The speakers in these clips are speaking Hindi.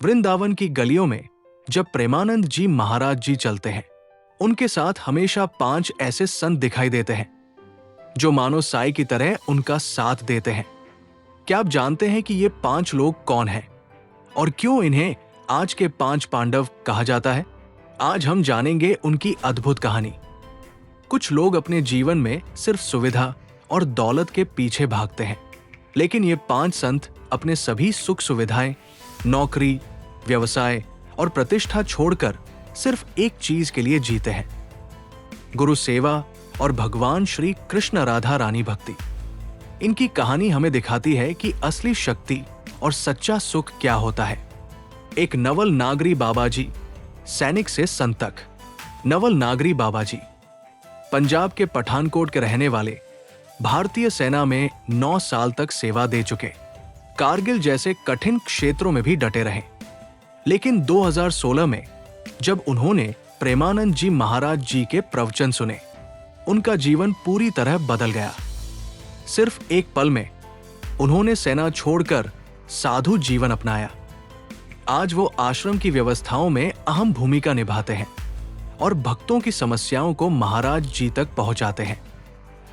वृंदावन की गलियों में जब प्रेमानंद जी महाराज जी चलते हैं, उनके साथ हमेशा 5 ऐसे संत दिखाई देते हैं जो मानो साई की तरह उनका साथ देते हैं। क्या आप जानते हैं कि ये 5 लोग कौन हैं और क्यों इन्हें आज के 5 पांडव कहा जाता है? आज हम जानेंगे उनकी अद्भुत कहानी। कुछ लोग अपने जीवन में सिर्फ सुविधा और दौलत के पीछे भागते हैं, लेकिन ये 5 संत अपने सभी सुख सुविधाएं, नौकरी, व्यवसाय और प्रतिष्ठा छोड़कर सिर्फ एक चीज के लिए जीते हैं, गुरु सेवा और भगवान श्री कृष्ण राधा रानी भक्ति। इनकी कहानी हमें दिखाती है कि असली शक्ति और सच्चा सुख क्या होता है। एक नवल नागरी बाबाजी, सैनिक से संत तक। नवल नागरी बाबाजी पंजाब के पठानकोट के रहने वाले, भारतीय सेना में 9 साल तक सेवा दे चुके, कारगिल जैसे कठिन क्षेत्रों में भी डटे रहे। लेकिन 2016 में जब उन्होंने प्रेमानंद जी महाराज जी के प्रवचन सुने, उनका जीवन पूरी तरह बदल गया। सिर्फ एक पल में उन्होंने सेना छोड़कर साधु जीवन अपनाया। आज वो आश्रम की व्यवस्थाओं में अहम भूमिका निभाते हैं और भक्तों की समस्याओं को महाराज जी तक पहुंचाते हैं।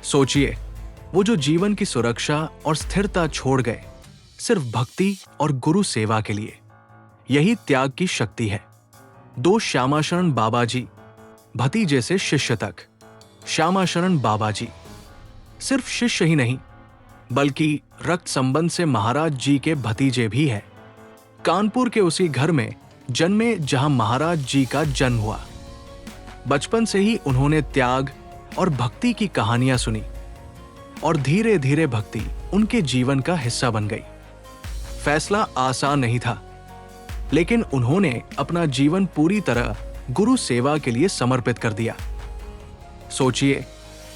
सोचिए, वो जो जीवन की सुरक्षा और स्थिरता छोड़ गए सिर्फ भक्ति और गुरु सेवा के लिए। यही त्याग की शक्ति है। 2 श्यामाशरण बाबाजी, भतीजे से शिष्य तक। श्यामाशरण बाबाजी सिर्फ शिष्य ही नहीं, बल्कि रक्त संबंध से महाराज जी के भतीजे भी हैं। कानपुर के उसी घर में जन्मे जहां महाराज जी का जन्म हुआ। बचपन से ही उन्होंने त्याग और भक्ति की कहानियां सुनी और धीरे धीरे भक्ति उनके जीवन का हिस्सा बन गई। फैसला आसान नहीं था, लेकिन उन्होंने अपना जीवन पूरी तरह गुरु सेवा के लिए समर्पित कर दिया। सोचिए,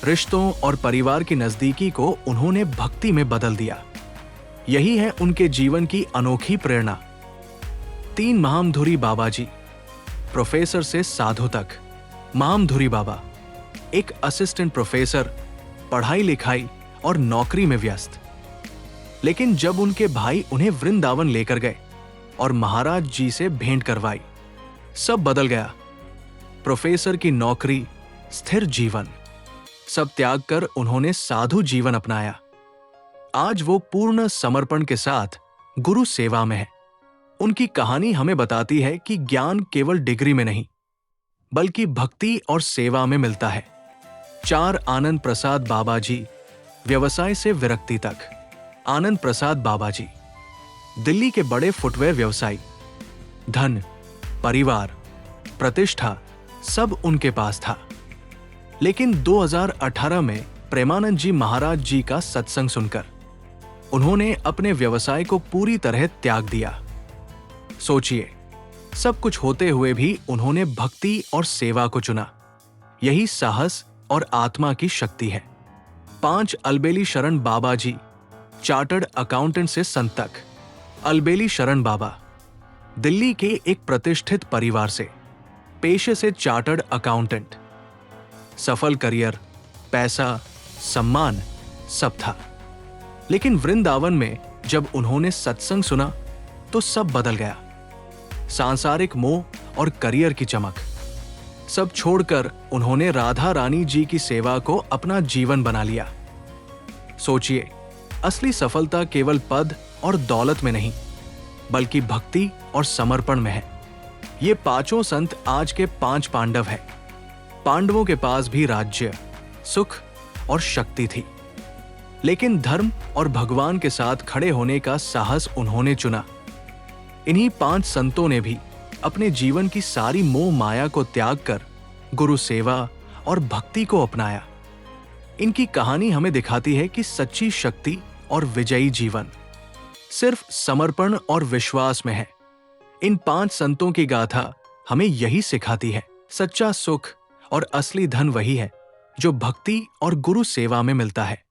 रिश्तों और परिवार की नजदीकी को उन्होंने भक्ति में बदल दिया। यही है उनके जीवन की अनोखी प्रेरणा। 3 महामधुरी बाबाजी, प्रोफेसर से साधु तक। महामधुरी बाबा एक असिस्टेंट प्रोफेसर, पढ़ाई लिखाई और नौकरी में व्यस्त। लेकिन जब उनके भाई उन्हें वृंदावन लेकर गए और महाराज जी से भेंट करवाई, सब बदल गया। प्रोफेसर की नौकरी, स्थिर जीवन, सब त्याग कर उन्होंने साधु जीवन अपनाया। आज वो पूर्ण समर्पण के साथ गुरु सेवा में है। उनकी कहानी हमें बताती है कि ज्ञान केवल डिग्री में नहीं, बल्कि भक्ति और सेवा में मिलता है। 4 आनंद प्रसाद बाबाजी, व्यवसाय से विरक्ति तक। आनंद प्रसाद बाबाजी दिल्ली के बड़े फुटवेयर व्यवसायी। धन, परिवार, प्रतिष्ठा सब उनके पास था। लेकिन 2018 में प्रेमानंद जी महाराज जी का सत्संग सुनकर उन्होंने अपने व्यवसाय को पूरी तरह त्याग दिया। सोचिए, सब कुछ होते हुए भी उन्होंने भक्ति और सेवा को चुना। यही साहस और आत्मा की शक्ति है। 5 अलबेली शरण बाबाजी, चार्टर्ड अकाउंटेंट से संत तक। अलबेली शरण बाबा दिल्ली के एक प्रतिष्ठित परिवार से, पेशे से चार्टर्ड अकाउंटेंट। सफल करियर, पैसा, सम्मान सब था। लेकिन वृंदावन में जब उन्होंने सत्संग सुना तो सब बदल गया। सांसारिक मोह और करियर की चमक सब छोड़कर उन्होंने राधा रानी जी की सेवा को अपना जीवन बना लिया। सोचिए, असली सफलता केवल पद और दौलत में नहीं, बल्कि भक्ति और समर्पण में है। ये 5 संत आज के 5 पांडव हैं। पांडवों के पास भी राज्य, सुख और शक्ति थी, लेकिन धर्म और भगवान के साथ खड़े होने का साहस उन्होंने चुना। इन्हीं 5 संतों ने भी अपने जीवन की सारी मोह माया को त्याग कर गुरु सेवा और भक्ति को अपनाया। इनकी कहानी हमें दिखाती है कि सच्ची शक्ति और विजयी जीवन सिर्फ समर्पण और विश्वास में है। इन 5 संतों की गाथा हमें यही सिखाती है। सच्चा सुख और असली धन वही है जो भक्ति और गुरु सेवा में मिलता है।